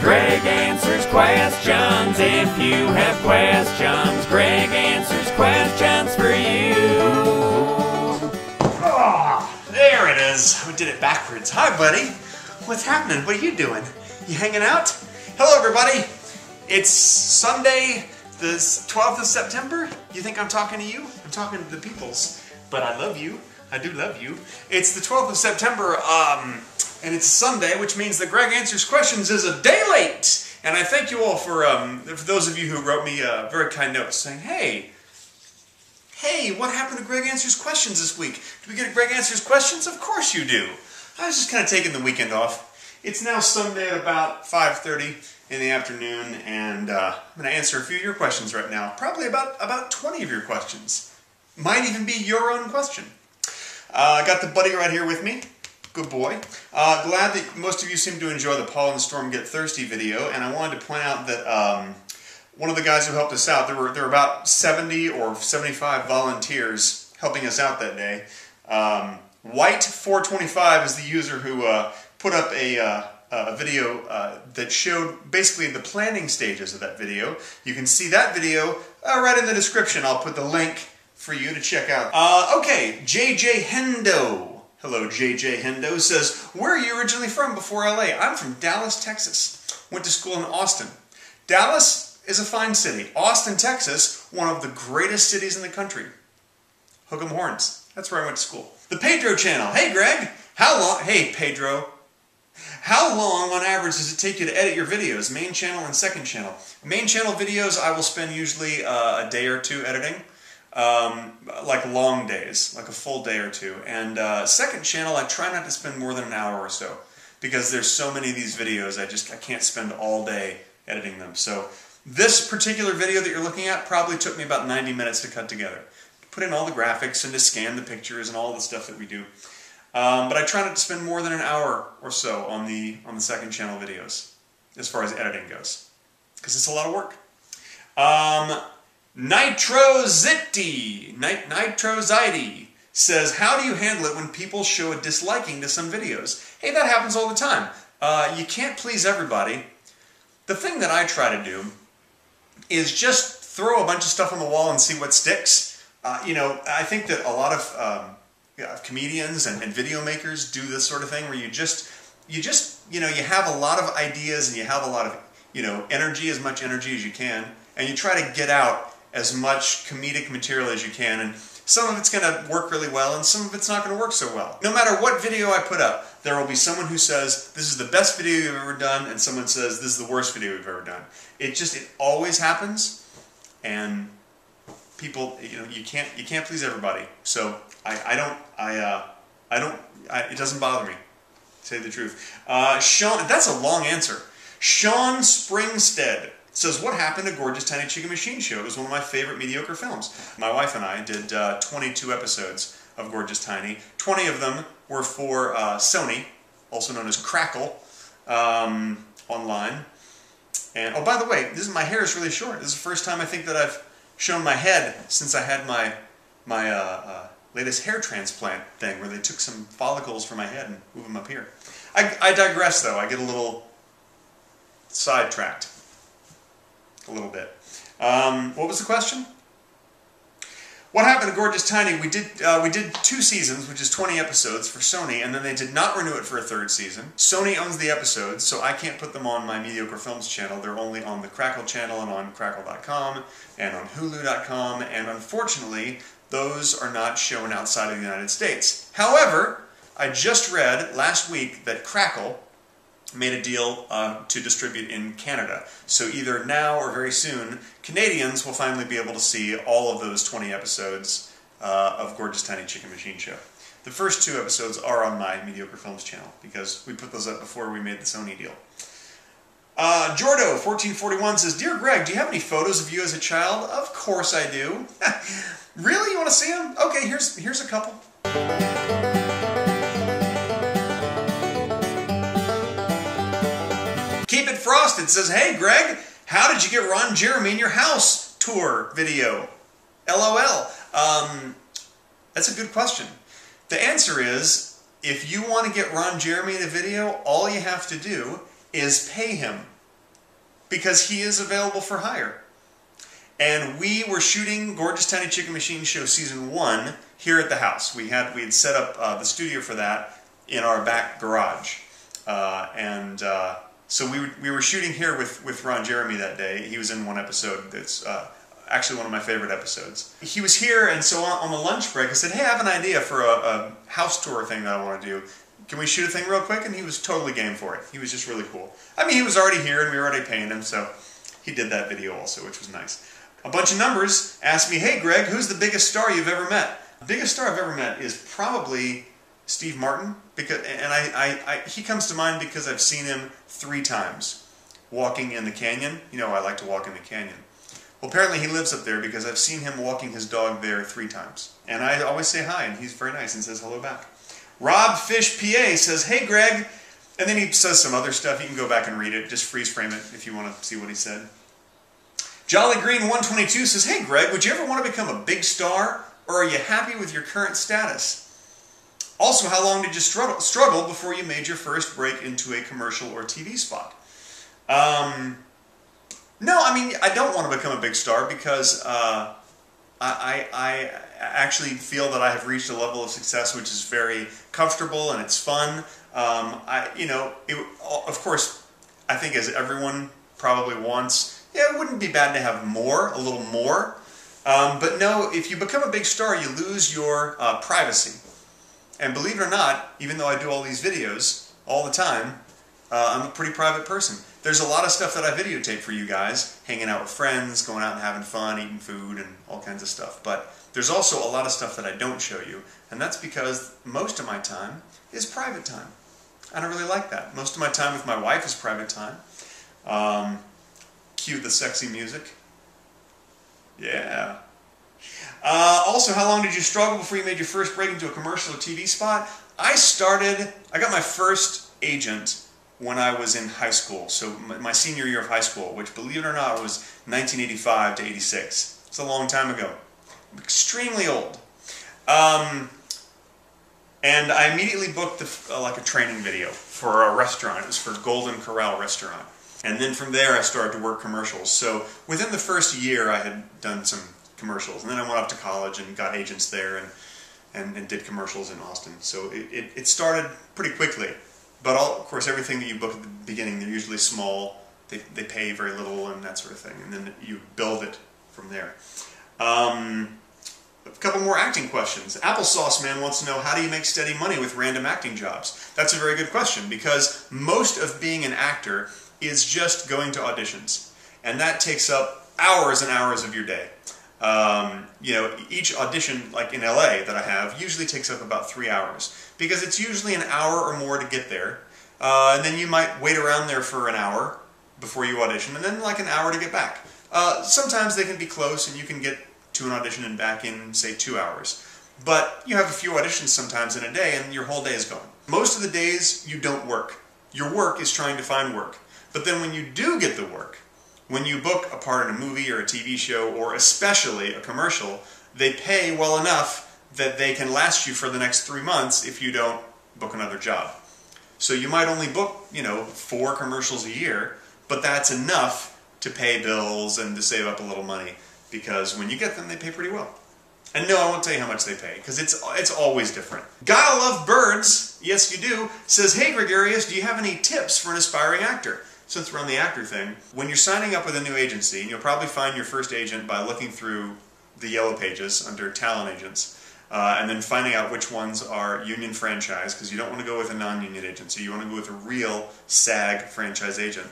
Greg answers questions. If you have questions, Greg answers questions for you. Oh, there it is. We did it backwards. Hi, buddy. What's happening? What are you doing? You hanging out? Hello, everybody. It's Sunday, the 12th of September. You think I'm talking to you? I'm talking to the peoples. But I love you. I do love you. It's the 12th of September, and it's Sunday, which means that Greg Answers Questions is a day late. And I thank you all for those of you who wrote me very kind notes saying, hey, what happened to Greg Answers Questions this week? Did we get a Greg Answers Questions? Of course you do. I was just kind of taking the weekend off. It's now Sunday at about 5:30 in the afternoon, and I'm going to answer a few of your questions right now. Probably about 20 of your questions. Might even be your own question. I got the buddy right here with me. Good boy. Glad that most of you seem to enjoy the Paul and Storm Get Thirsty video, and I wanted to point out that one of the guys who helped us out, there were about 70 or 75 volunteers helping us out that day. White425 is the user who put up a video that showed basically the planning stages of that video. You can see that video right in the description. I'll put the link for you to check out. Okay, JJ Hendo. Hello, JJ Hendo says, where are you originally from before LA? I'm from Dallas, Texas. Went to school in Austin. Dallas is a fine city. Austin, Texas, one of the greatest cities in the country. Hook 'em horns. That's where I went to school. The Pedro channel. Hey, Greg. How long? Hey, Pedro. How long, on average, does it take you to edit your videos? Main channel and second channel. Main channel videos, I will spend usually a day or two editing. Like long days, like a full day or two. And second channel, I try not to spend more than an hour or so, because there's so many of these videos, I can't spend all day editing them. So this particular video that you're looking at probably took me about 90 minutes to cut together. Put in all the graphics and to scan the pictures and all the stuff that we do. But I try not to spend more than an hour or so on the second channel videos, as far as editing goes, because it's a lot of work. Nitrozity says, how do you handle it when people show a disliking to some videos? Hey, that happens all the time. You can't please everybody. The thing that I try to do is just throw a bunch of stuff on the wall and see what sticks. You know, I think that a lot of comedians and video makers do this sort of thing where you have a lot of ideas and you have a lot of, energy, as much energy as you can, and you try to get out as much comedic material as you can, and some of it's going to work really well and some of it's not going to work so well. No matter what video I put up, there will be someone who says, this is the best video you've ever done, and someone says, this is the worst video you've ever done. It always happens, and people, you can't please everybody. So it doesn't bother me, to say the truth. Sean, that's a long answer. Sean Springstead says, what happened to Gorgeous Tiny Chicken Machine Show? It was one of my favorite mediocre films. My wife and I did 22 episodes of Gorgeous Tiny. 20 of them were for Sony, also known as Crackle, online. And, oh, by the way, my hair is really short. This is the first time I think that I've shown my head since I had my latest hair transplant thing, where they took some follicles from my head and moved them up here. I digress, though. I get a little sidetracked. A little bit. What was the question? What happened to Gorgeous Tiny? We did 2 seasons, which is 20 episodes for Sony, and then they did not renew it for a 3rd season. Sony owns the episodes, so I can't put them on my Mediocre Films channel. They're only on the Crackle channel and on Crackle.com and on Hulu.com, and unfortunately, those are not shown outside of the United States. However, I just read last week that Crackle made a deal to distribute in Canada. So either now or very soon, Canadians will finally be able to see all of those 20 episodes of Gorgeous Tiny Chicken Machine Show. The first 2 episodes are on my Mediocre Films channel, because we put those up before we made the Sony deal. Jordo1441 says, Dear Greg, do you have any photos of you as a child? Of course I do. Really? You want to see them? Okay, here's a couple. Keep It Frosted says, hey Greg, how did you get Ron Jeremy in your house tour video? LOL. That's a good question. The answer is, if you want to get Ron Jeremy in a video, all you have to do is pay him. because he is available for hire. And we were shooting Gorgeous Tiny Chicken Machine Show Season 1 here at the house. We had set up the studio for that in our back garage. So we were shooting here with Ron Jeremy that day. He was in one episode that's actually one of my favorite episodes. He was here, and so on the lunch break I said, hey, I have an idea for a house tour thing that I want to do. Can we shoot a thing real quick? And he was totally game for it. He was just really cool. I mean, he was already here and we were already paying him, so he did that video also, which was nice. A bunch of numbers asked me, hey Greg, who's the biggest star you've ever met? The biggest star I've ever met is probably Steve Martin, he comes to mind because I've seen him 3 times walking in the canyon. You know, I like to walk in the canyon. Well, apparently he lives up there because I've seen him walking his dog there 3 times. And I always say hi, and he's very nice and says hello back. Rob Fish PA says, hey Greg, and then he says some other stuff. You can go back and read it, just freeze frame it if you want to see what he said. Jolly Green 122 says, hey Greg, would you ever want to become a big star, or are you happy with your current status? Also, how long did you struggle before you made your first break into a commercial or TV spot? No, I mean, I don't want to become a big star because I actually feel that I have reached a level of success which is very comfortable and it's fun. Of course, I think as everyone probably wants, yeah, it wouldn't be bad to have more, a little more. But no, if you become a big star, you lose your privacy. And believe it or not, even though I do all these videos all the time, I'm a pretty private person. There's a lot of stuff that I videotape for you guys, hanging out with friends, going out and having fun, eating food, and all kinds of stuff. But there's also a lot of stuff that I don't show you, and that's because most of my time is private time. I don't really like that. Most of my time with my wife is private time. Cue the sexy music. Yeah. Also, how long did you struggle before you made your first break into a commercial or TV spot? I got my first agent when I was in high school, so my senior year of high school, which, believe it or not, was 1985 to 86. It's a long time ago. I'm extremely old. And I immediately booked like a training video for a restaurant. It was for Golden Corral Restaurant. And then from there I started to work commercials. So within the first year I had done some commercials, and then I went off to college and got agents there and did commercials in Austin. So it started pretty quickly. But of course, everything that you book at the beginning, they're usually small. They pay very little and that sort of thing, and then you build it from there. A couple more acting questions. Applesauce Man wants to know, how do you make steady money with random acting jobs? That's a very good question, because most of being an actor is just going to auditions, and that takes up hours and hours of your day. Each audition, like in LA that I have, usually takes up about 3 hours, because it's usually an hour or more to get there, and then you might wait around there for an hour before you audition, and then like an hour to get back. Sometimes they can be close and you can get to an audition and back in, say, 2 hours. But you have a few auditions sometimes in a day and your whole day is gone. Most of the days you don't work. Your work is trying to find work. But then when you do get the work, when you book a part in a movie or a TV show, or especially a commercial, they pay well enough that they can last you for the next 3 months if you don't book another job. So you might only book, 4 commercials a year, but that's enough to pay bills and to save up a little money, because when you get them, they pay pretty well. And no, I won't tell you how much they pay, because it's always different. Gotta Love Birds, yes you do, says, hey Gregarious, do you have any tips for an aspiring actor? Since we're on the actor thing, when you're signing up with a new agency, and you'll probably find your first agent by looking through the yellow pages under talent agents, and then finding out which ones are union franchise, because you don't want to go with a non-union agency, you want to go with a real SAG franchise agent.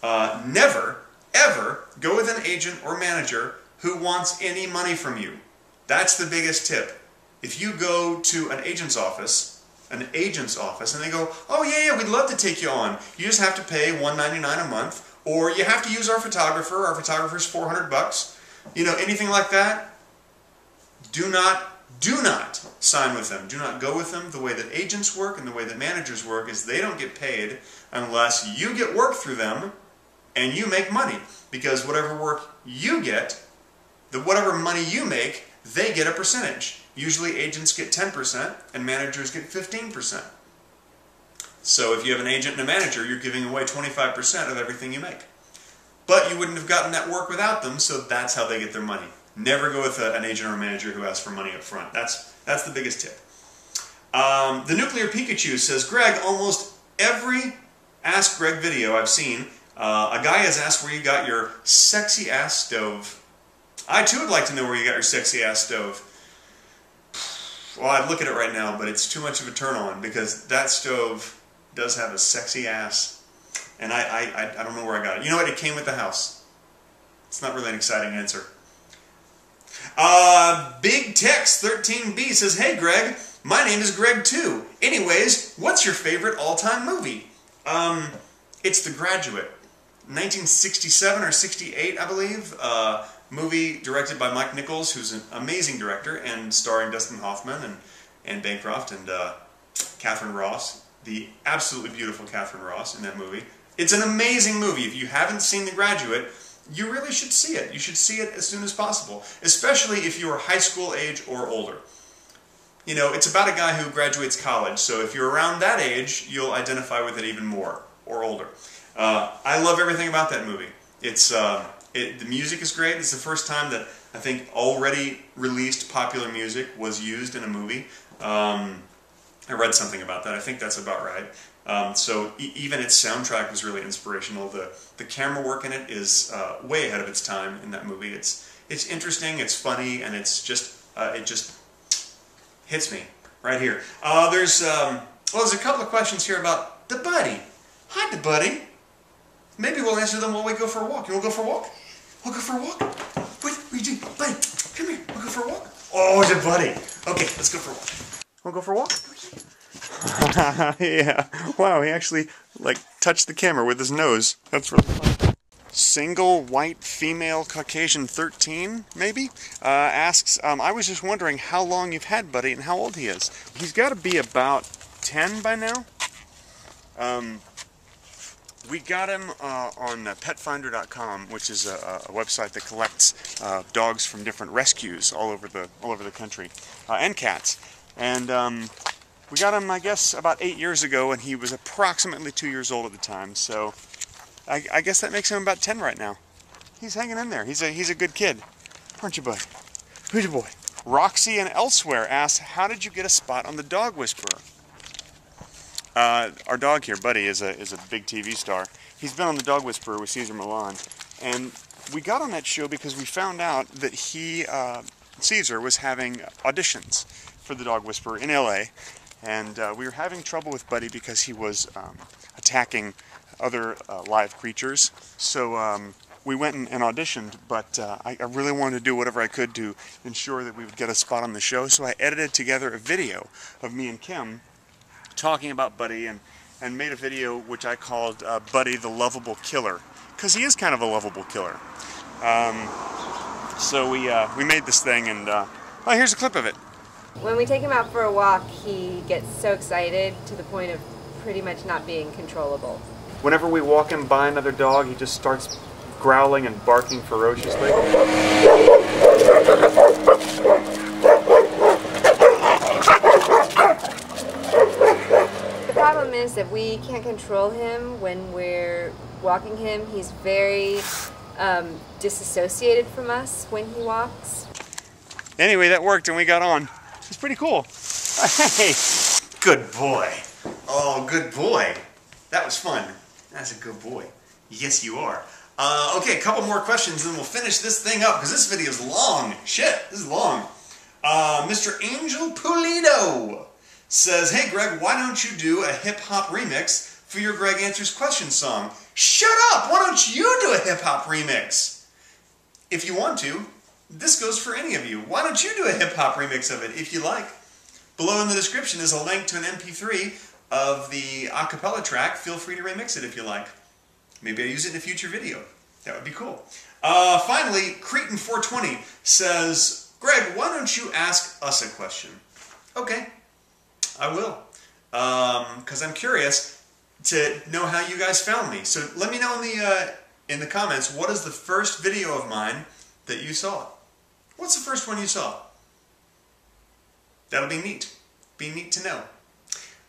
Never, ever go with an agent or manager who wants any money from you. That's the biggest tip. If you go to an agent's office, and they go, oh yeah, we'd love to take you on. You just have to pay $199 a month, or you have to use our photographer. Our photographer's $400. Anything like that. Do not sign with them. Do not go with them. The way that agents work and the way that managers work is they don't get paid unless you get work through them and you make money. Because whatever work you get, whatever money you make, they get a percentage. Usually agents get 10% and managers get 15%. So if you have an agent and a manager, you're giving away 25% of everything you make. but you wouldn't have gotten that work without them, so that's how they get their money. Never go with an agent or a manager who asks for money up front. That's the biggest tip. The Nuclear Pikachu says, Greg, almost every Ask Greg video I've seen, a guy has asked where you got your sexy ass stove. I too would like to know where you got your sexy ass stove. Well, I'd look at it right now, but it's too much of a turn on because that stove does have a sexy ass. And I don't know where I got it. You know what? It came with the house. It's not really an exciting answer. Big Tex 13B says, hey Greg, my name is Greg too. Anyways, what's your favorite all-time movie? It's The Graduate. 1967 or 68, I believe. Movie directed by Mike Nichols, who's an amazing director, and starring Dustin Hoffman and Bancroft and Catherine Ross. The absolutely beautiful Catherine Ross in that movie. It's an amazing movie. If you haven't seen The Graduate, you really should see it. You should see it as soon as possible, especially if you are high school age or older. You know, it's about a guy who graduates college, so if you're around that age, you'll identify with it even more, or older. I love everything about that movie. It's the music is great. It's the first time that I think already released popular music was used in a movie. I read something about that. I think that's about right. So even its soundtrack was really inspirational. The camera work in it is way ahead of its time in that movie. It's interesting, it's funny, and it's just it just hits me right here. There's a couple of questions here about the buddy. Hi, the buddy. Maybe we'll answer them while we go for a walk. You want to go for a walk? We'll go for a walk. What are you doing, buddy? Come here. We'll go for a walk. Oh, the buddy. Okay, let's go for a walk. Want to go for a walk? Yeah. Wow, he actually touched the camera with his nose. That's really fun. Single white female Caucasian 13 maybe asks, I was just wondering how long you've had Buddy and how old he is. He's got to be about 10 by now. We got him on petfinder.com, which is a website that collects dogs from different rescues all over the country, and cats. And we got him, I guess, about 8 years ago, and he was approximately 2 years old at the time. So I guess that makes him about 10 right now. He's hanging in there. He's a good kid, aren't you, bud? Who's your boy? Roxy and Elsewhere asks, how did you get a spot on the Dog Whisperer? Our dog here, Buddy, is a big TV star. He's been on the Dog Whisperer with Cesar Millan, and we got on that show because we found out that Cesar was having auditions for the Dog Whisperer in LA, and we were having trouble with Buddy because he was attacking other live creatures. So we went and auditioned, but I really wanted to do whatever I could to ensure that we would get a spot on the show, so I edited together a video of me and Kim talking about Buddy and made a video which I called Buddy the Lovable Killer, because he is kind of a lovable killer. So we made this thing, and here's a clip of it. When we take him out for a walk, he gets so excited to the point of pretty much not being controllable. Whenever we walk him by another dog, he just starts growling and barking ferociously. The problem is that we can't control him when we're walking him. He's very disassociated from us when he walks. Anyway, that worked and we got on. It's pretty cool. Hey, good boy. Oh, good boy. That was fun. That's a good boy. Yes, you are. Okay, a couple more questions and we'll finish this thing up because this video is long. Shit, this is long. Mr. Angel Pulido says, hey Greg, why don't you do a hip-hop remix for your Greg Answers Questions song? Shut up! Why don't you do a hip-hop remix? If you want to, this goes for any of you. Why don't you do a hip-hop remix of it if you like? Below in the description is a link to an MP3 of the a cappella track. Feel free to remix it if you like. Maybe I'll use it in a future video. That would be cool. Finally, Cretan420 says, Greg, why don't you ask us a question? Okay, I will. Because I'm curious to know how you guys found me. So let me know in the comments, what is the first video of mine that you saw? What's the first one you saw? That'll be neat. Be neat to know.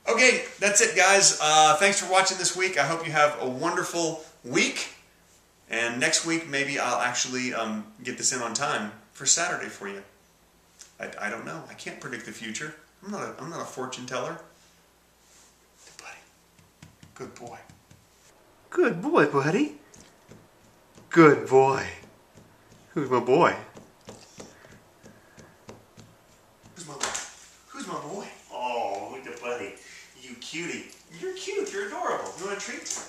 Okay, that's it, guys. Thanks for watching this week. I hope you have a wonderful week. And next week, maybe I'll actually get this in on time for Saturday for you. I don't know. I can't predict the future. I'm not a fortune teller. Buddy. Good boy. Good boy, buddy. Good boy. Who's my boy? Who's my boy? Who's my boy? Oh, look at buddy. You cutie. You're cute. You're adorable. You want a treat?